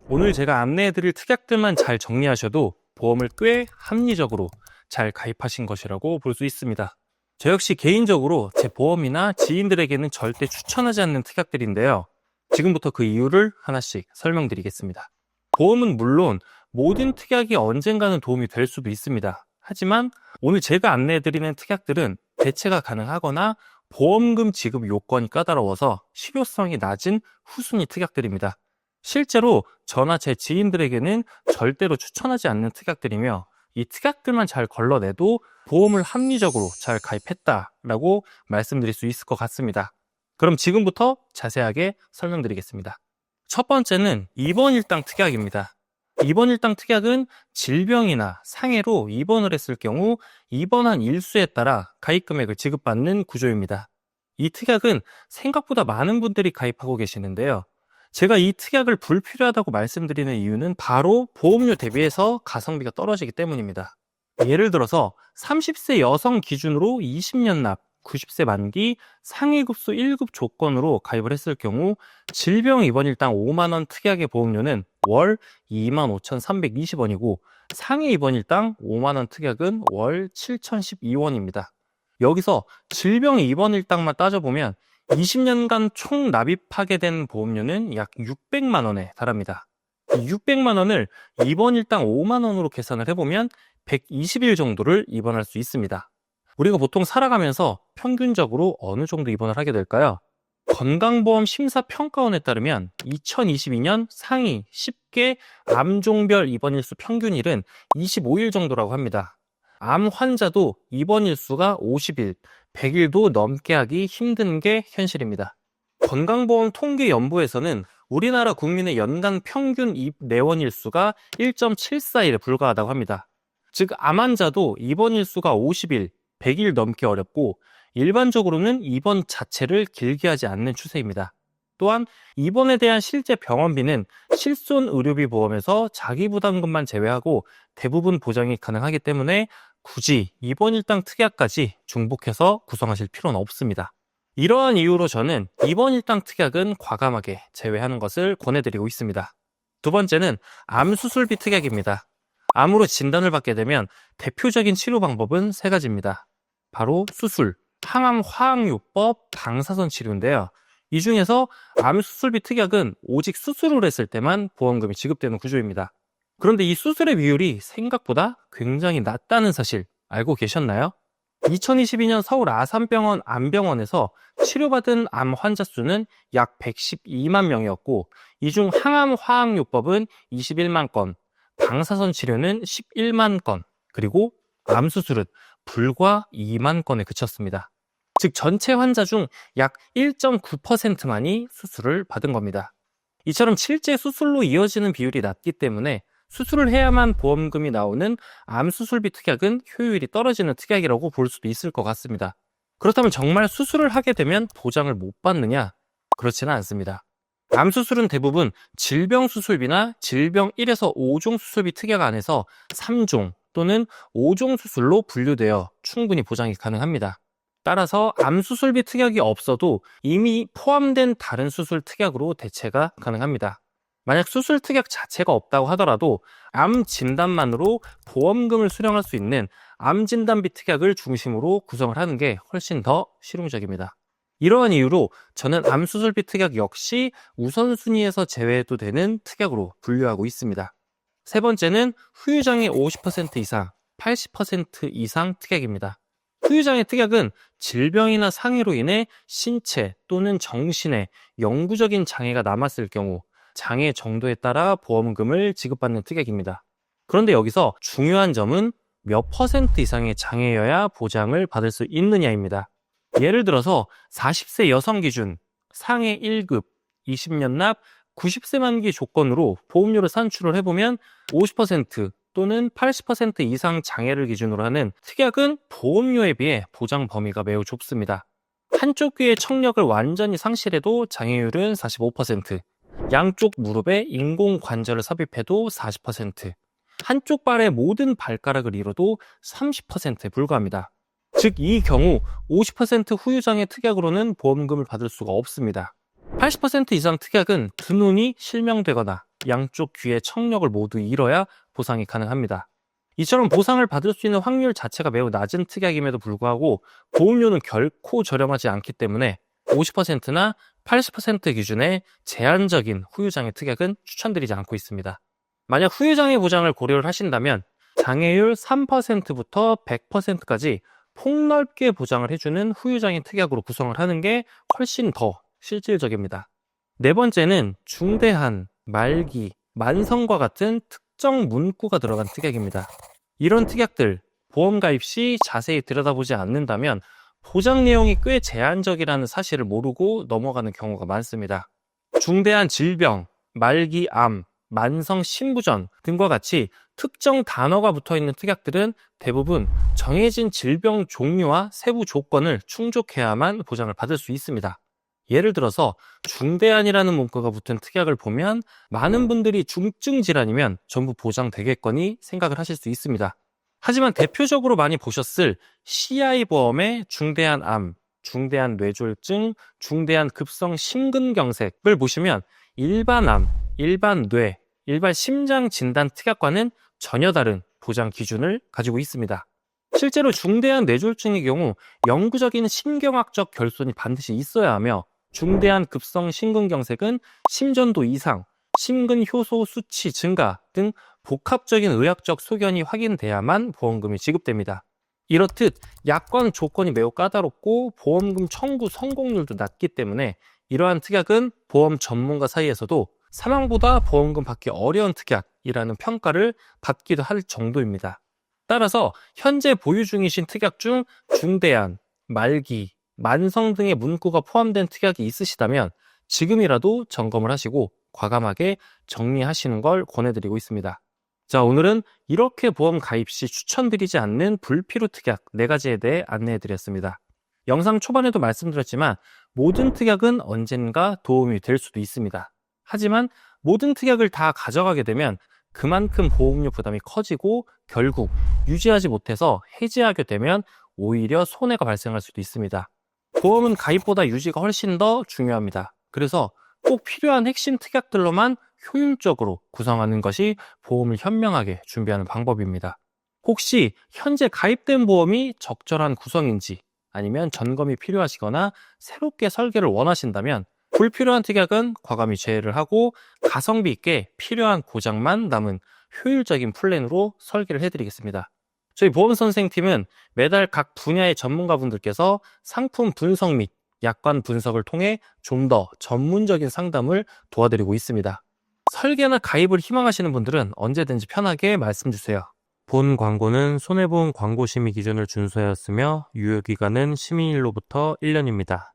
오늘 제가 안내해드릴 특약들만 잘 정리하셔도 보험을 꽤 합리적으로 잘 가입하신 것이라고 볼 수 있습니다. 저 역시 개인적으로 제 보험이나 지인들에게는 절대 추천하지 않는 특약들인데요. 지금부터 그 이유를 하나씩 설명드리겠습니다. 보험은 물론 모든 특약이 언젠가는 도움이 될 수도 있습니다. 하지만 오늘 제가 안내해드리는 특약들은 대체가 가능하거나 보험금 지급 요건이 까다로워서 실효성이 낮은 후순위 특약들입니다. 실제로 저나 제 지인들에게는 절대로 추천하지 않는 특약들이며 이 특약들만 잘 걸러내도 보험을 합리적으로 잘 가입했다라고 말씀드릴 수 있을 것 같습니다. 그럼 지금부터 자세하게 설명드리겠습니다. 첫 번째는 입원일당 특약입니다. 입원일당 특약은 질병이나 상해로 입원을 했을 경우 입원한 일수에 따라 가입금액을 지급받는 구조입니다. 이 특약은 생각보다 많은 분들이 가입하고 계시는데요. 제가 이 특약을 불필요하다고 말씀드리는 이유는 바로 보험료 대비해서 가성비가 떨어지기 때문입니다. 예를 들어서 30세 여성 기준으로 20년 납, 90세 만기, 상해급수 1급 조건으로 가입을 했을 경우 질병 입원일당 5만원 특약의 보험료는 월 25,320원이고 상해 입원일당 5만원 특약은 월 7,012원입니다. 여기서 질병 입원일당만 따져보면 20년간 총 납입하게 된 보험료는 약 600만 원에 달합니다. 이 600만 원을 입원일당 5만 원으로 계산을 해보면 120일 정도를 입원할 수 있습니다. 우리가 보통 살아가면서 평균적으로 어느 정도 입원을 하게 될까요? 건강보험 심사평가원에 따르면 2022년 상위 10개 암종별 입원일수 평균일은 25일 정도라고 합니다. 암 환자도 입원일수가 50일, 100일도 넘게 하기 힘든 게 현실입니다. 건강보험 통계연부에서는 우리나라 국민의 연간 평균 내원일수가 1.74일에 불과하다고 합니다. 즉, 암 환자도 입원일수가 50일, 100일 넘게 어렵고 일반적으로는 입원 자체를 길게 하지 않는 추세입니다. 또한 입원에 대한 실제 병원비는 실손의료비 보험에서 자기부담금만 제외하고 대부분 보장이 가능하기 때문에 굳이 입원일당 특약까지 중복해서 구성하실 필요는 없습니다. 이러한 이유로 저는 입원일당 특약은 과감하게 제외하는 것을 권해드리고 있습니다. 두 번째는 암수술비 특약입니다. 암으로 진단을 받게 되면 대표적인 치료 방법은 세 가지입니다. 바로 수술, 항암 화학요법, 방사선 치료인데요. 이 중에서 암수술비 특약은 오직 수술을 했을 때만 보험금이 지급되는 구조입니다. 그런데 이 수술의 비율이 생각보다 굉장히 낮다는 사실 알고 계셨나요? 2022년 서울 아산병원 암병원에서 치료받은 암 환자 수는 약 112만 명이었고 이 중 항암 화학요법은 21만 건, 방사선 치료는 11만 건, 그리고 암수술은 불과 2만 건에 그쳤습니다. 즉 전체 환자 중 약 1.9%만이 수술을 받은 겁니다. 이처럼 실제 수술로 이어지는 비율이 낮기 때문에 수술을 해야만 보험금이 나오는 암수술비 특약은 효율이 떨어지는 특약이라고 볼 수도 있을 것 같습니다. 그렇다면 정말 수술을 하게 되면 보장을 못 받느냐? 그렇지는 않습니다. 암수술은 대부분 질병수술비나 질병 1에서 5종 수술비 특약 안에서 3종 또는 5종 수술로 분류되어 충분히 보장이 가능합니다. 따라서 암수술비 특약이 없어도 이미 포함된 다른 수술 특약으로 대체가 가능합니다. 만약 수술 특약 자체가 없다고 하더라도 암 진단만으로 보험금을 수령할 수 있는 암 진단비 특약을 중심으로 구성을 하는 게 훨씬 더 실용적입니다. 이러한 이유로 저는 암 수술비 특약 역시 우선순위에서 제외해도 되는 특약으로 분류하고 있습니다. 세 번째는 후유장애 50% 이상, 80% 이상 특약입니다. 후유장애 특약은 질병이나 상해로 인해 신체 또는 정신에 영구적인 장애가 남았을 경우 장애 정도에 따라 보험금을 지급받는 특약입니다. 그런데 여기서 중요한 점은 몇 퍼센트 이상의 장애여야 보장을 받을 수 있느냐입니다. 예를 들어서 40세 여성 기준 상해 1급 20년 납 90세 만기 조건으로 보험료를 산출을 해보면 50% 또는 80% 이상 장애를 기준으로 하는 특약은 보험료에 비해 보장 범위가 매우 좁습니다. 한쪽 귀의 청력을 완전히 상실해도 장애율은 45%, 양쪽 무릎에 인공관절을 삽입해도 40%, 한쪽 발의 모든 발가락을 잃어도 30%에 불과합니다. 즉 이 경우 50% 후유장애 특약으로는 보험금을 받을 수가 없습니다. 80% 이상 특약은 두 눈이 실명되거나 양쪽 귀의 청력을 모두 잃어야 보상이 가능합니다. 이처럼 보상을 받을 수 있는 확률 자체가 매우 낮은 특약임에도 불구하고 보험료는 결코 저렴하지 않기 때문에 50%나 80% 기준의 제한적인 후유장애 특약은 추천드리지 않고 있습니다. 만약 후유장애 보장을 고려를 하신다면 장애율 3%부터 100%까지 폭넓게 보장을 해주는 후유장애 특약으로 구성을 하는 게 훨씬 더 실질적입니다. 네 번째는 중대한, 말기, 만성과 같은 특정 문구가 들어간 특약입니다. 이런 특약들, 보험 가입 시 자세히 들여다보지 않는다면 보장 내용이 꽤 제한적이라는 사실을 모르고 넘어가는 경우가 많습니다. 중대한 질병, 말기 암, 만성 신부전 등과 같이 특정 단어가 붙어있는 특약들은 대부분 정해진 질병 종류와 세부 조건을 충족해야만 보장을 받을 수 있습니다. 예를 들어서 중대한이라는 문구가 붙은 특약을 보면 많은 분들이 중증 질환이면 전부 보장되겠거니 생각을 하실 수 있습니다. 하지만 대표적으로 많이 보셨을 CI 보험의 중대한 암, 중대한 뇌졸중, 중대한 급성 심근경색을 보시면 일반 암, 일반 뇌, 일반 심장 진단 특약과는 전혀 다른 보장 기준을 가지고 있습니다. 실제로 중대한 뇌졸중의 경우 영구적인 신경학적 결손이 반드시 있어야 하며 중대한 급성 심근경색은 심전도 이상, 심근 효소 수치 증가 등 복합적인 의학적 소견이 확인돼야만 보험금이 지급됩니다. 이렇듯 약관 조건이 매우 까다롭고 보험금 청구 성공률도 낮기 때문에 이러한 특약은 보험 전문가 사이에서도 사망보다 보험금 받기 어려운 특약이라는 평가를 받기도 할 정도입니다. 따라서 현재 보유 중이신 특약 중 중대한, 말기, 만성 등의 문구가 포함된 특약이 있으시다면 지금이라도 점검을 하시고 과감하게 정리하시는 걸 권해드리고 있습니다. 자, 오늘은 이렇게 보험 가입 시 추천드리지 않는 불필요 특약 4가지에 대해 안내해드렸습니다. 영상 초반에도 말씀드렸지만 모든 특약은 언젠가 도움이 될 수도 있습니다. 하지만 모든 특약을 다 가져가게 되면 그만큼 보험료 부담이 커지고 결국 유지하지 못해서 해지하게 되면 오히려 손해가 발생할 수도 있습니다. 보험은 가입보다 유지가 훨씬 더 중요합니다. 그래서 꼭 필요한 핵심 특약들로만 효율적으로 구성하는 것이 보험을 현명하게 준비하는 방법입니다. 혹시 현재 가입된 보험이 적절한 구성인지 아니면 점검이 필요하시거나 새롭게 설계를 원하신다면 불필요한 특약은 과감히 제외를 하고 가성비 있게 필요한 고장만 남은 효율적인 플랜으로 설계를 해드리겠습니다. 저희 보험선생팀은 매달 각 분야의 전문가분들께서 상품 분석 및 약관 분석을 통해 좀 더 전문적인 상담을 도와드리고 있습니다. 설계나 가입을 희망하시는 분들은 언제든지 편하게 말씀 주세요. 본 광고는 손해보험 광고심의 기준을 준수하였으며 유효기간은 심의일로부터 1년입니다.